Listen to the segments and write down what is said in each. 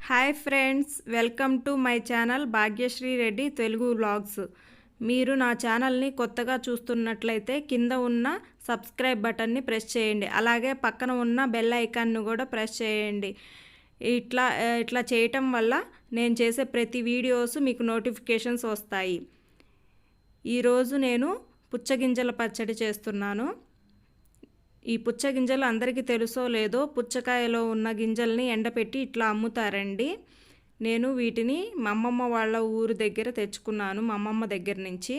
Hi friends, welcome to my channel Bhagyashree Reddy Telugu vlogs. మీరు నా ఛానల్ని కొత్తగా చూస్తున్నట్లయితే కింద ఉన్న సబ్స్క్రైబ్ బటన్ని ప్రెస్ చేయండి. అలాగే పక్కన ఉన్న బెల్ ఐకాన్ను కూడా ప్రెస్ చేయండి. ఇట్లా చేయటం వల్ల నేను చేసే ప్రతి వీడియోస్ మీకు నోటిఫికేషన్స్ వస్తాయి. ఈరోజు నేను పుచ్చగింజల పచ్చడి చేస్తున్నాను. ఈ పుచ్చగింజలు అందరికీ తెలుసో లేదో, పుచ్చకాయలో ఉన్న గింజల్ని ఎండపెట్టి ఇట్లా అమ్ముతారండి. నేను వీటిని మా అమ్మమ్మ వాళ్ళ ఊరు దగ్గర తెచ్చుకున్నాను. మా అమ్మమ్మ దగ్గర నుంచి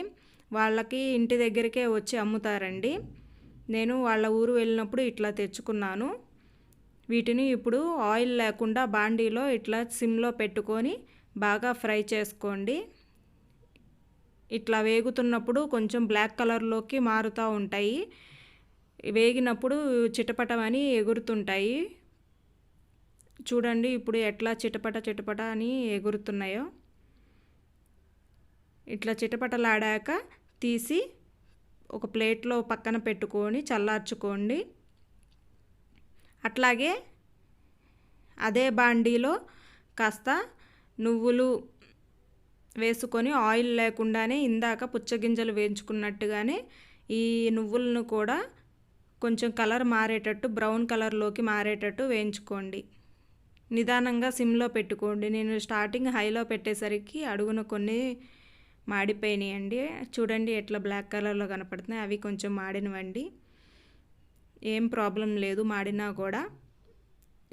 వాళ్ళకి ఇంటి దగ్గరికే వచ్చి అమ్ముతారండి. నేను వాళ్ళ ఊరు వెళ్ళినప్పుడు ఇట్లా తెచ్చుకున్నాను. వీటిని ఇప్పుడు ఆయిల్ లేకుండా బాండీలో ఇట్లా సిమ్లో పెట్టుకొని బాగా ఫ్రై చేసుకోండి. ఇట్లా వేగుతున్నప్పుడు కొంచెం బ్లాక్ కలర్లోకి మారుతూ ఉంటాయి. వేగినప్పుడు చిటపటమని ఎగురుతుంటాయి. చూడండి ఇప్పుడు ఎట్లా చిటపట అని ఎగురుతున్నాయో. ఇట్లా చిటపటలాడాక తీసి ఒక ప్లేట్లో పక్కన పెట్టుకొని చల్లార్చుకోండి. అట్లాగే అదే బాండీలో కాస్త నువ్వులు వేసుకొని ఆయిల్ లేకుండానే ఇందాక పుచ్చగింజలు వేయించుకున్నట్టుగానే ఈ నువ్వులను కూడా కొంచెం కలర్ మారేటట్టు, బ్రౌన్ కలర్లోకి మారేటట్టు వేయించుకోండి. నిదానంగా సిమ్లో పెట్టుకోండి. నేను స్టార్టింగ్ హైలో పెట్టేసరికి అడుగున కొన్ని మాడిపోయినాయండి. చూడండి ఎట్లా బ్లాక్ కలర్లో కనపడుతున్నాయి. అవి కొంచెం మాడినవండి. ఏం ప్రాబ్లం లేదు మాడినా కూడా.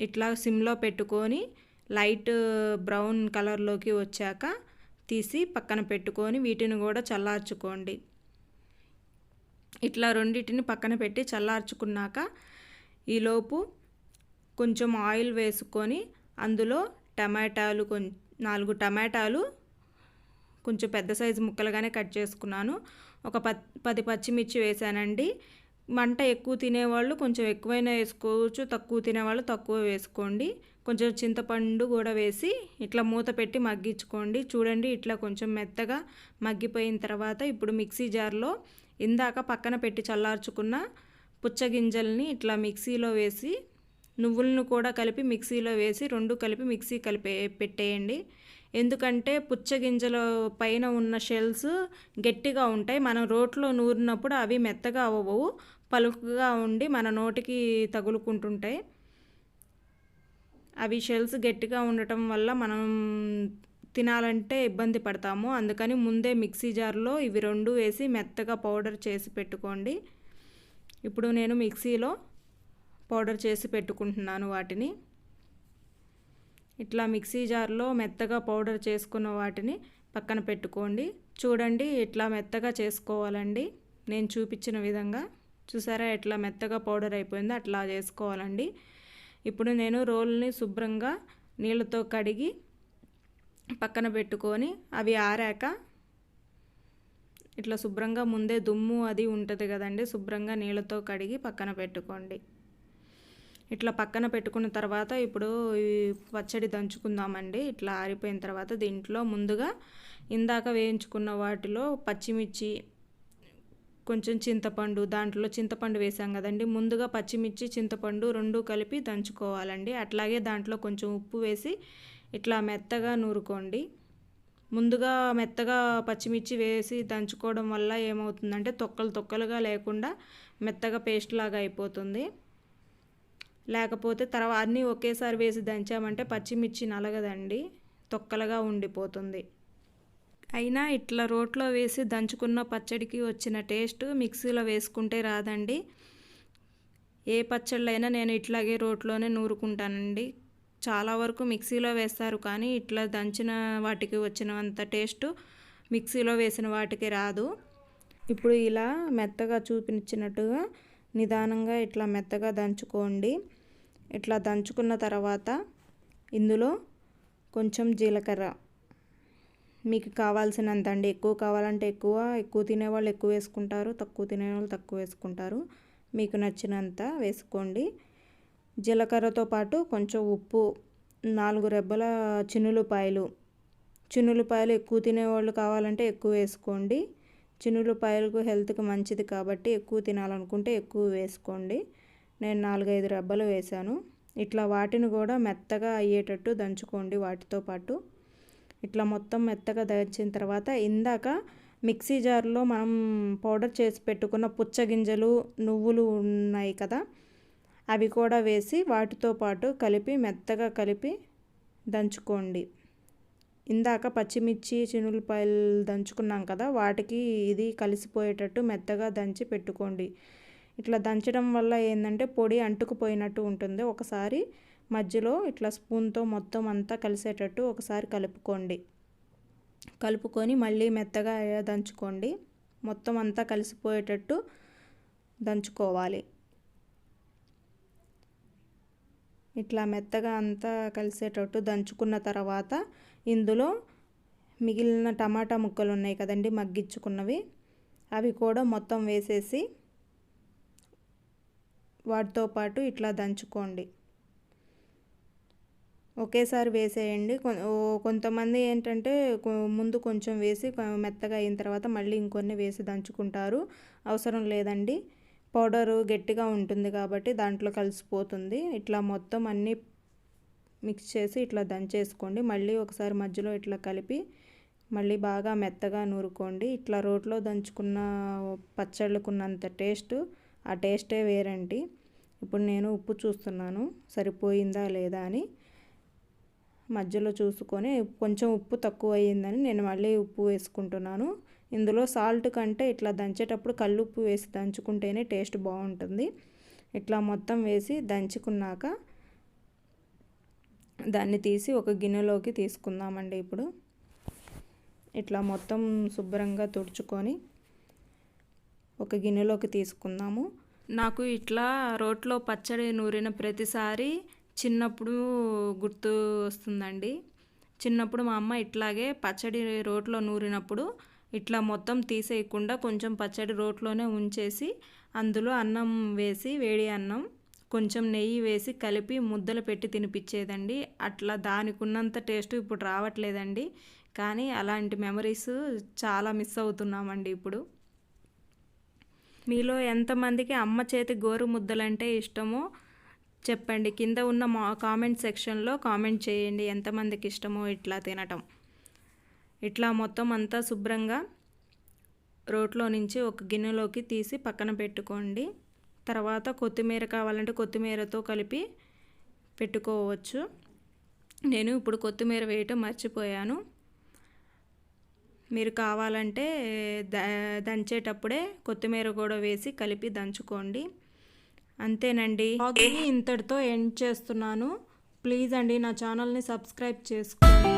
ఇట్లా సిమ్లో పెట్టుకొని లైట్ బ్రౌన్ కలర్లోకి వచ్చాక తీసి పక్కన పెట్టుకొని వీటిని కూడా చల్లార్చుకోండి. ఇట్లా రెండింటిని పక్కన పెట్టి చల్లార్చుకున్నాక ఈలోపు కొంచెం ఆయిల్ వేసుకొని అందులో టమాటాలు 4 టమాటాలు కొంచెం పెద్ద సైజు ముక్కలుగానే కట్ చేసుకున్నాను. ఒక 10 పచ్చిమిర్చి వేసానండి. మంట ఎక్కువ తినేవాళ్ళు కొంచెం ఎక్కువైనా వేసుకోవచ్చు, తక్కువ తినేవాళ్ళు తక్కువ వేసుకోండి. కొంచెం చింతపండు కూడా వేసి ఇట్లా మూత పెట్టి మగ్గించుకోండి. చూడండి ఇట్లా కొంచెం మెత్తగా మగ్గిపోయిన తర్వాత ఇప్పుడు మిక్సీ జార్లో ఇందాక పక్కన పెట్టి చల్లార్చుకున్న పుచ్చగింజల్ని ఇట్లా మిక్సీలో వేసి నువ్వులను కూడా కలిపి మిక్సీలో వేసి రెండు కలిపి మిక్సీ పెట్టేయండి. ఎందుకంటే పుచ్చగింజల పైన ఉన్న షెల్స్ గట్టిగా ఉంటాయి. మనం రోట్లో నూరినప్పుడు అవి మెత్తగా అవ్వవు, పలుకుగా ఉండి మన నోటికి తగులుకుంటుంటాయి. అవి షెల్స్ గట్టిగా ఉండటం వల్ల మనం తినాలంటే ఇబ్బంది పడతాము. అందుకని ముందే మిక్సీ జార్లో ఇవి రెండు వేసి మెత్తగా పౌడర్ చేసి పెట్టుకోండి. ఇప్పుడు నేను మిక్సీలో పౌడర్ చేసి పెట్టుకుంటున్నాను వాటిని. ఇట్లా మిక్సీ జార్లో మెత్తగా పౌడర్ చేసుకున్న వాటిని పక్కన పెట్టుకోండి. చూడండి ఇట్లా మెత్తగా చేసుకోవాలండి. నేను చూపించిన విధంగా చూసారా ఎట్లా మెత్తగా పౌడర్ అయిపోయిందో అట్లా చేసుకోవాలండి. ఇప్పుడు నేను రోల్ని శుభ్రంగా నీళ్ళతో కడిగి పక్కన పెట్టుకొని అవి ఆరాక ఇట్లా శుభ్రంగా ముందే దుమ్ము అది ఉంటుంది కదండి, శుభ్రంగా నీళ్ళతో కడిగి పక్కన పెట్టుకోండి. ఇట్లా పక్కన పెట్టుకున్న తర్వాత ఇప్పుడు ఈ పచ్చడి దంచుకుందామండి. ఇట్లా ఆరిపోయిన తర్వాత దీంట్లో ముందుగా ఇందాక వేయించుకున్న వాటిలో పచ్చిమిర్చి, కొంచెం చింతపండు, దాంట్లో చింతపండు వేసాం కదండి, ముందుగా పచ్చిమిర్చి చింతపండు రెండు కలిపి దంచుకోవాలండి. అట్లాగే దాంట్లో కొంచెం ఉప్పు వేసి ఇట్లా మెత్తగా నూరుకోండి. ముందుగా మెత్తగా పచ్చిమిర్చి వేసి దంచుకోవడం వల్ల ఏమవుతుందంటే తొక్కలుగా లేకుండా మెత్తగా పేస్ట్ లాగా అయిపోతుంది. లేకపోతే తర్వాత అన్నీ ఒకేసారి వేసి దంచామంటే పచ్చిమిర్చి నలగదండి, తొక్కలుగా ఉండిపోతుంది. అయినా ఇట్లా రోట్లో వేసి దంచుకున్న పచ్చడికి వచ్చిన టేస్ట్ మిక్సీలో వేసుకుంటే రాదండి. ఏ పచ్చళ్ళైనా నేను ఇట్లాగే రోట్లోనే నూరుకుంటానండి. చాలా వరకు మిక్సీలో వేస్తారు కానీ ఇట్లా దంచిన వాటికి వచ్చినంత టేస్ట్ మిక్సీలో వేసిన వాటికి రాదు. ఇప్పుడు ఇలా మెత్తగా చూపించినట్టుగా నిదానంగా ఇట్లా మెత్తగా దంచుకోండి. ఇట్లా దంచుకున్న తర్వాత ఇందులో కొంచెం జీలకర్ర మీకు కావాల్సినంత అండి. ఎక్కువ కావాలంటే ఎక్కువ తినేవాళ్ళు ఎక్కువ వేసుకుంటారు, తక్కువ తినేవాళ్ళు తక్కువ వేసుకుంటారు. మీకు నచ్చినంత వేసుకోండి. జీలకర్రతో పాటు కొంచెం ఉప్పు, 4 రెబ్బల చిన్నులపాయలు ఎక్కువ తినేవాళ్ళు కావాలంటే ఎక్కువ వేసుకోండి. చిన్నులపాయలకు హెల్త్కి మంచిది కాబట్టి ఎక్కువ తినాలనుకుంటే ఎక్కువ వేసుకోండి. నేను 4-5 రెబ్బలు వేసాను. ఇట్లా వాటిని కూడా మెత్తగా అయ్యేటట్టు దంచుకోండి వాటితో పాటు. ఇట్లా మొత్తం మెత్తగా దంచిన తర్వాత ఇందాక మిక్సీ జార్లో మనం పౌడర్ చేసి పెట్టుకున్న పుచ్చగింజలు, నువ్వులు ఉన్నాయి కదా, అవి కూడా వేసి వాటితో పాటు కలిపి మెత్తగా కలిపి దంచుకోండి. ఇందాక పచ్చిమిర్చి, చిన్నులపాయలు దంచుకున్నాం కదా, వాటికి ఇది కలిసిపోయేటట్టు మెత్తగా దంచి పెట్టుకోండి. ఇట్లా దంచడం వల్ల ఏంటంటే పొడి అంటుకుపోయినట్టు ఉంటుంది. ఒకసారి మధ్యలో ఇట్లా స్పూన్తో మొత్తం అంతా కలిసేటట్టు ఒకసారి కలుపుకొని మళ్ళీ మెత్తగా దంచుకోండి. మొత్తం అంతా కలిసిపోయేటట్టు దంచుకోవాలి. ఇట్లా మెత్తగా అంతా కలిసేటట్టు దంచుకున్న తర్వాత ఇందులో మిగిలిన టమాటా ముక్కలు ఉన్నాయి కదండి మగ్గించుకున్నవి, అవి కూడా మొత్తం వేసేసి వాటితో పాటు ఇట్లా దంచుకోండి. ఒకేసారి వేసేయండి. కొంతమంది ఏంటంటే ముందు కొంచెం వేసి మెత్తగా అయిన తర్వాత మళ్ళీ ఇంకొన్ని వేసి దంచుకుంటారు. అవసరం లేదండి, పౌడరు గట్టిగా ఉంటుంది కాబట్టి దాంట్లో కలిసిపోతుంది. ఇట్లా మొత్తం అన్నీ మిక్స్ చేసి ఇట్లా దంచేసుకోండి. మళ్ళీ ఒకసారి మధ్యలో ఇట్లా కలిపి మళ్ళీ బాగా మెత్తగా నూరుకోండి. ఇట్లా రోట్లో దంచుకున్న పచ్చళ్ళకున్నంత టేస్ట్, ఆ టేస్టే వేరండి. ఇప్పుడు నేను ఉప్పు చూస్తున్నాను సరిపోయిందా లేదా అని. మధ్యలో చూసుకొని కొంచెం ఉప్పు తక్కువ అయ్యిందని నేను మళ్ళీ ఉప్పు వేసుకుంటున్నాను. ఇందులో సాల్ట్ కంటే ఇట్లా దంచేటప్పుడు కల్లుప్పు వేసి దంచుకుంటేనే టేస్ట్ బాగుంటుంది. ఇట్లా మొత్తం వేసి దంచుకున్నాక దాన్ని తీసి ఒక గిన్నెలోకి తీసుకుందామండి. ఇప్పుడు ఇట్లా మొత్తం శుభ్రంగా తుడుచుకొని ఒక గిన్నెలోకి తీసుకుందాము. నాకు ఇట్లా రోట్లో పచ్చడి నూరిన ప్రతిసారి చిన్నప్పుడు గుర్తు వస్తుందండి. చిన్నప్పుడు మా అమ్మ ఇట్లాగే పచ్చడి రోట్లో నూరినప్పుడు ఇట్లా మొత్తం తీసేయకుండా కొంచెం పచ్చడి రోట్లోనే ఉంచేసి అందులో అన్నం వేసి, వేడి అన్నం కొంచెం నెయ్యి వేసి కలిపి ముద్దలు పెట్టి తినిపించేదండి. అట్లా దానికి ఉన్నంత టేస్ట్ ఇప్పుడు రావట్లేదండి. కానీ అలాంటి మెమరీస్ చాలా మిస్ అవుతున్నామండి ఇప్పుడు. మీలో ఎంతమందికి అమ్మ చేతి గోరు ముద్దలంటే ఇష్టమో చెప్పండి. కింద ఉన్న కామెంట్ సెక్షన్లో కామెంట్ చేయండి ఎంతమందికి ఇష్టమో ఇట్లా తినటం. ఇట్లా మొత్తం అంతా శుభ్రంగా రోట్లో నుంచి ఒక గిన్నెలోకి తీసి పక్కన పెట్టుకోండి. తర్వాత కొత్తిమీర కావాలంటే కొత్తిమీరతో కలిపి పెట్టుకోవచ్చు. నేను ఇప్పుడు కొత్తిమీర వేయటం మర్చిపోయాను. మీరు కావాలంటే దంచేటప్పుడే కొత్తిమీర కూడా వేసి కలిపి దంచుకోండి. అంతేనండి, ఇంతటితో ఎండ్ చేస్తున్నాను. ప్లీజ్ అండి నా ఛానల్ని సబ్స్క్రైబ్ చేసుకోండి.